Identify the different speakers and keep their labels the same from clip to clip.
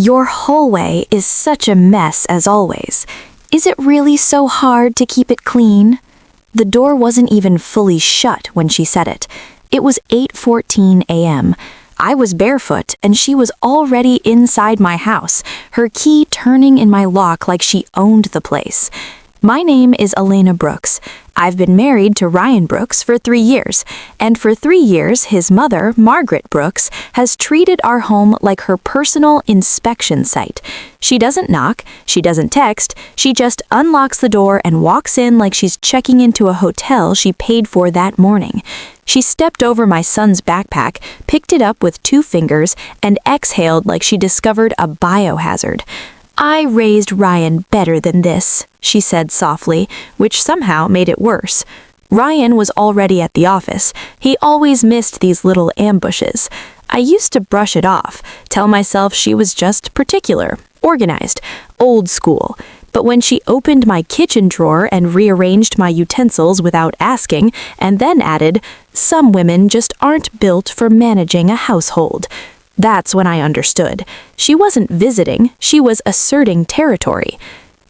Speaker 1: Your hallway is such a mess as always. Is it really so hard to keep it clean? The door wasn't even fully shut when she said it. It was 8:14 a.m. I was barefoot and she was already inside my house, her key turning in my lock like she owned the place. My name is Elena Brooks. I've been married to Ryan Brooks for 3 years, and for 3 years his mother, Margaret Brooks, has treated our home like her personal inspection site. She doesn't knock, she doesn't text, she just unlocks the door and walks in like she's checking into a hotel she paid for that morning. She stepped over my son's backpack, picked it up with 2 fingers, and exhaled like she discovered a biohazard. "I raised Ryan better than this," she said softly, which somehow made it worse. Ryan was already at the office. He always missed these little ambushes. I used to brush it off, tell myself she was just particular, organized, old school. But when she opened my kitchen drawer and rearranged my utensils without asking, and then added, "Some women just aren't built for managing a household," that's when I understood. She wasn't visiting, she was asserting territory.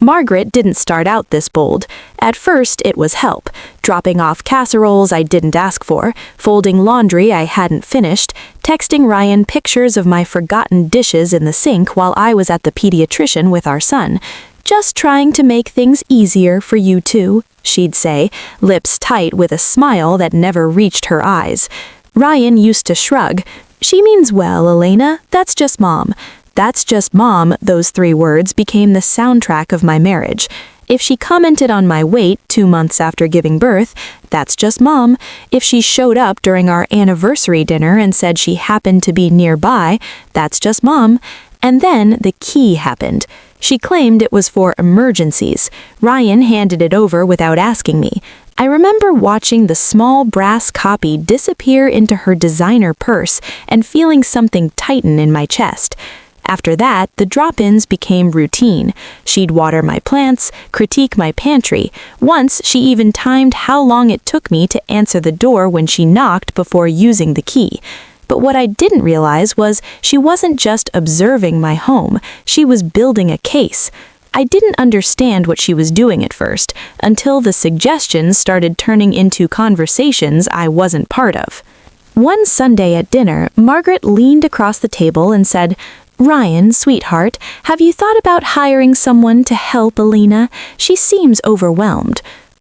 Speaker 1: Margaret didn't start out this bold. At first, it was help, dropping off casseroles I didn't ask for, folding laundry I hadn't finished, texting Ryan pictures of my forgotten dishes in the sink while I was at the pediatrician with our son. "Just trying to make things easier for you two," she'd say, lips tight with a smile that never reached her eyes. Ryan used to shrug. "She means well, Elena. That's just mom." "That's just mom," those 3 words became the soundtrack of my marriage. If she commented on my weight 2 months after giving birth, that's just mom. If she showed up during our anniversary dinner and said she happened to be nearby, that's just mom. And then the key happened. She claimed it was for emergencies. Ryan handed it over without asking me. I remember watching the small brass copy disappear into her designer purse and feeling something tighten in my chest. After that, the drop-ins became routine. She'd water my plants, critique my pantry. Once, she even timed how long it took me to answer the door when she knocked before using the key. But what I didn't realize was she wasn't just observing my home, she was building a case. I didn't understand what she was doing at first, until the suggestions started turning into conversations I wasn't part of. One Sunday at dinner, Margaret leaned across the table and said, "Ryan, sweetheart, have you thought about hiring someone to help Elena? She seems overwhelmed."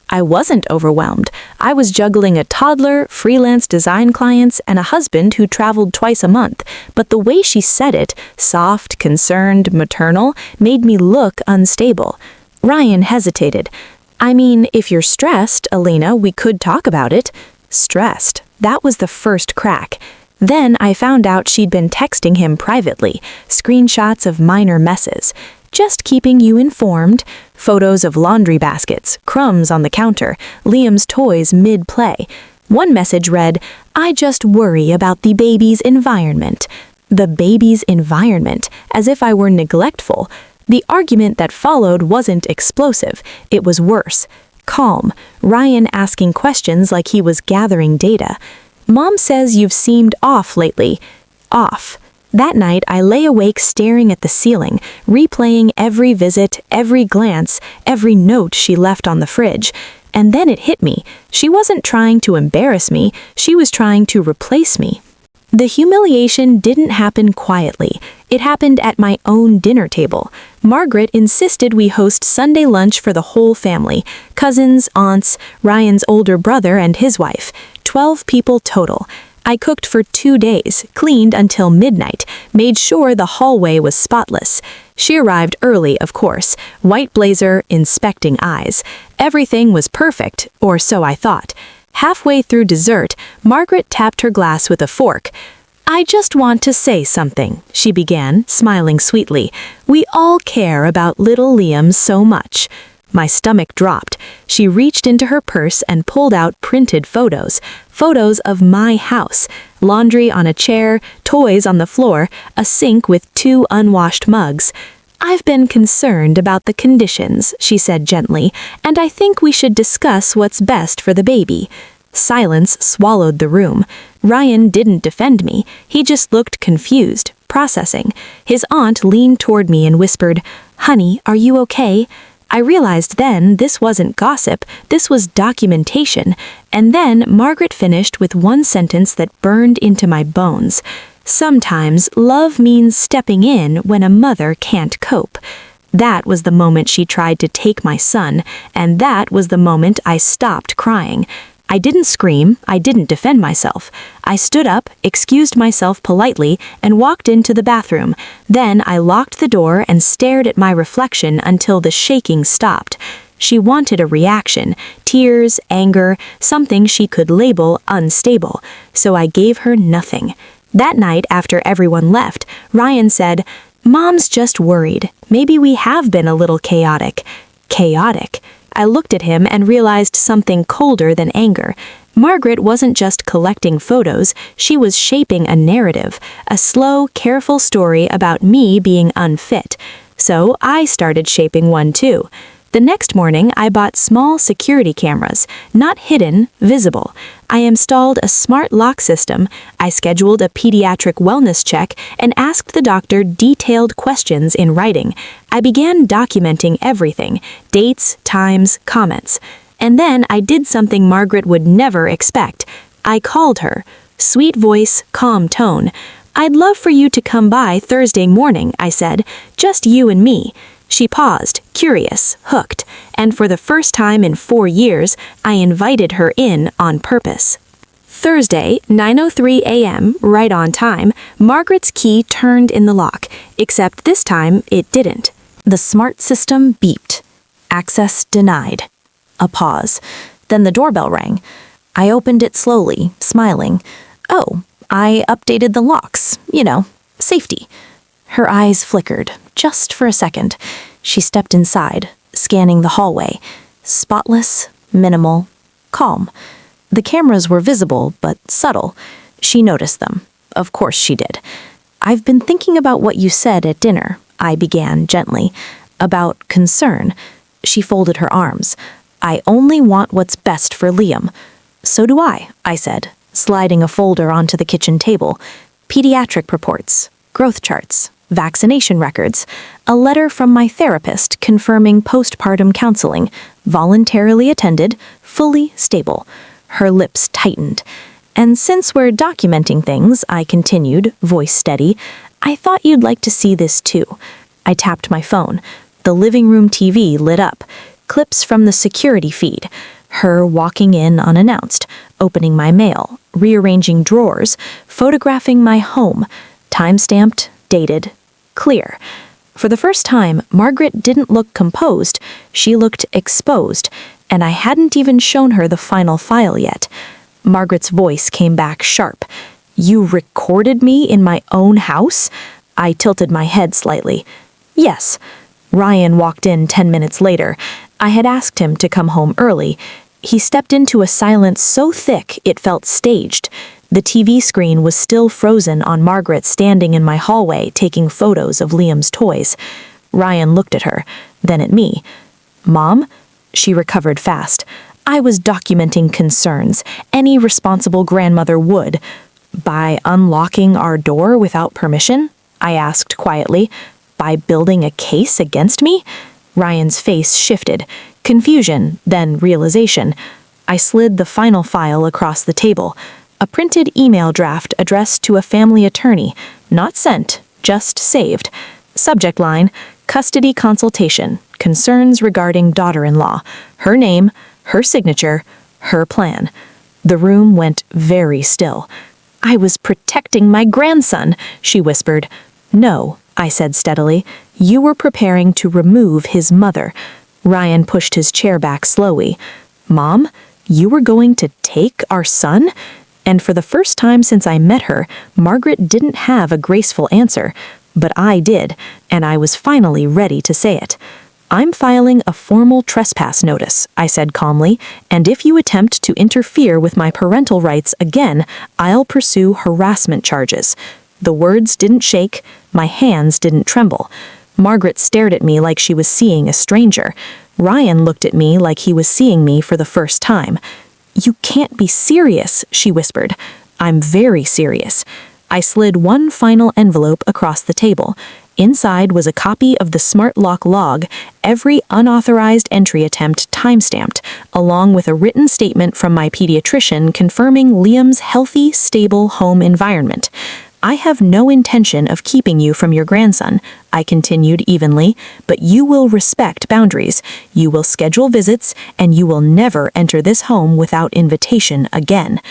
Speaker 1: I wasn't overwhelmed. I was juggling a toddler, freelance design clients, and a husband who traveled twice a month, but the way she said it, soft, concerned, maternal, made me look unstable. Ryan hesitated. "I mean, if you're stressed, Elena, we could talk about it." Stressed. That was the first crack. Then I found out she'd been texting him privately, screenshots of minor messes. "Just keeping you informed." Photos of laundry baskets, crumbs on the counter, Liam's toys mid-play. One message read, "I just worry about the baby's environment." The baby's environment, as if I were neglectful. The argument that followed wasn't explosive, it was worse. Calm, Ryan asking questions like he was gathering data. "Mom says you've seemed off lately." Off. That night, I lay awake staring at the ceiling, replaying every visit, every glance, every note she left on the fridge. And then it hit me. She wasn't trying to embarrass me, she was trying to replace me. The humiliation didn't happen quietly. It happened at my own dinner table. Margaret insisted we host Sunday lunch for the whole family. Cousins, aunts, Ryan's older brother and his wife. 12 people total. I cooked for 2 days, cleaned until midnight, made sure the hallway was spotless. She arrived early, of course, white blazer, inspecting eyes. Everything was perfect, or so I thought. Halfway through dessert, Margaret tapped her glass with a fork. "I just want to say something," she began, smiling sweetly. "We all care about little Liam so much." My stomach dropped. She reached into her purse and pulled out printed photos. Photos of my house. Laundry on a chair, toys on the floor, a sink with 2 unwashed mugs. "I've been concerned about the conditions," she said gently, "and I think we should discuss what's best for the baby." Silence swallowed the room. Ryan didn't defend me. He just looked confused. processing. His aunt leaned toward me and whispered, "Honey, are you okay?" I realized then this wasn't gossip, this was documentation. And then Margaret finished with one sentence that burned into my bones. "Sometimes love means stepping in when a mother can't cope." That was the moment she tried to take my son, and that was the moment I stopped crying. I didn't scream, I didn't defend myself. I stood up, excused myself politely, and walked into the bathroom. Then I locked the door and stared at my reflection until the shaking stopped. She wanted a reaction, tears, anger, something she could label unstable, so I gave her nothing. That night, after everyone left, Ryan said, "Mom's just worried. Maybe we have been a little chaotic." Chaotic. I looked at him and realized something colder than anger. Margaret wasn't just collecting photos, she was shaping a narrative, a slow, careful story about me being unfit. So I started shaping one too. The next morning, I bought small security cameras, not hidden, visible. I installed a smart lock system, I scheduled a pediatric wellness check, and asked the doctor detailed questions in writing. I began documenting everything, dates, times, comments. And then I did something Margaret would never expect. I called her. Sweet voice, calm tone. "I'd love for you to come by Thursday morning," I said. "Just you and me." She paused, curious, hooked, and for the first time in 4 years, I invited her in on purpose. Thursday, 9:03 a.m., right on time, Margaret's key turned in the lock, except this time it didn't. The smart system beeped. Access denied. A pause. Then the doorbell rang. I opened it slowly, smiling. "Oh, I updated the locks. Safety." Her eyes flickered, just for a second. She stepped inside, scanning the hallway. Spotless, minimal, calm. The cameras were visible, but subtle. She noticed them. Of course she did. "I've been thinking about what you said at dinner," I began gently. "About concern." She folded her arms. "I only want what's best for Liam." "So do I said, sliding a folder onto the kitchen table. Pediatric reports, growth charts, vaccination records, a letter from my therapist confirming postpartum counseling, voluntarily attended, fully stable. Her lips tightened. "And since we're documenting things," I continued, voice steady, "I thought you'd like to see this too." I tapped my phone. The living room TV lit up. Clips from the security feed. Her walking in unannounced, opening my mail, rearranging drawers, photographing my home, time-stamped, dated, clear. For the first time, Margaret didn't look composed, she looked exposed, and I hadn't even shown her the final file yet. Margaret's voice came back sharp. "You recorded me in my own house?" I tilted my head slightly. "Yes." Ryan walked in 10 minutes later. I had asked him to come home early. He stepped into a silence so thick it felt staged. The TV screen was still frozen on Margaret standing in my hallway taking photos of Liam's toys. Ryan looked at her, then at me. "Mom?" She recovered fast. "I was documenting concerns. Any responsible grandmother would." "By unlocking our door without permission?" I asked quietly. "By building a case against me?" Ryan's face shifted. Confusion, then realization. I slid the final file across the table. A printed email draft addressed to a family attorney. Not sent, just saved. Subject line, custody consultation, concerns regarding daughter-in-law. Her name, her signature, her plan. The room went very still. "I was protecting my grandson," she whispered. "No," I said steadily. "You were preparing to remove his mother." Ryan pushed his chair back slowly. "Mom, you were going to take our son?" And for the first time since I met her, Margaret didn't have a graceful answer. But I did, and I was finally ready to say it. "I'm filing a formal trespass notice," I said calmly, "and if you attempt to interfere with my parental rights again, I'll pursue harassment charges." The words didn't shake, my hands didn't tremble. Margaret stared at me like she was seeing a stranger. Ryan looked at me like he was seeing me for the first time. "You can't be serious," she whispered. "I'm very serious." I slid one final envelope across the table. Inside was a copy of the Smart Lock log, every unauthorized entry attempt timestamped, along with a written statement from my pediatrician confirming Liam's healthy, stable home environment. I have no intention of keeping you from your grandson, I continued evenly, but you will respect boundaries, you will schedule visits, and you will never enter this home without invitation again.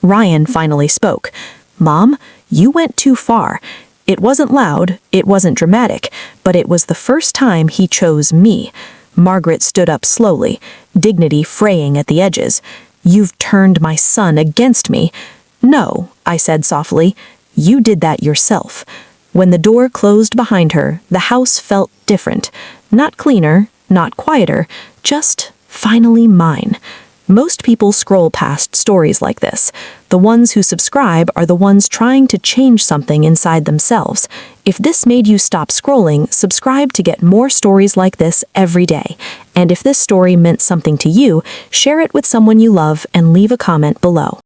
Speaker 1: Ryan finally spoke. Mom, you went too far. It wasn't loud, it wasn't dramatic, but it was the first time he chose me. Margaret stood up slowly, dignity fraying at the edges. You've turned my son against me. No, I said softly. You did that yourself. When the door closed behind her, the house felt different. Not cleaner, not quieter, just finally mine. Most people scroll past stories like this. The ones who subscribe are the ones trying to change something inside themselves. If this made you stop scrolling, subscribe to get more stories like this every day. And if this story meant something to you, share it with someone you love and leave a comment below.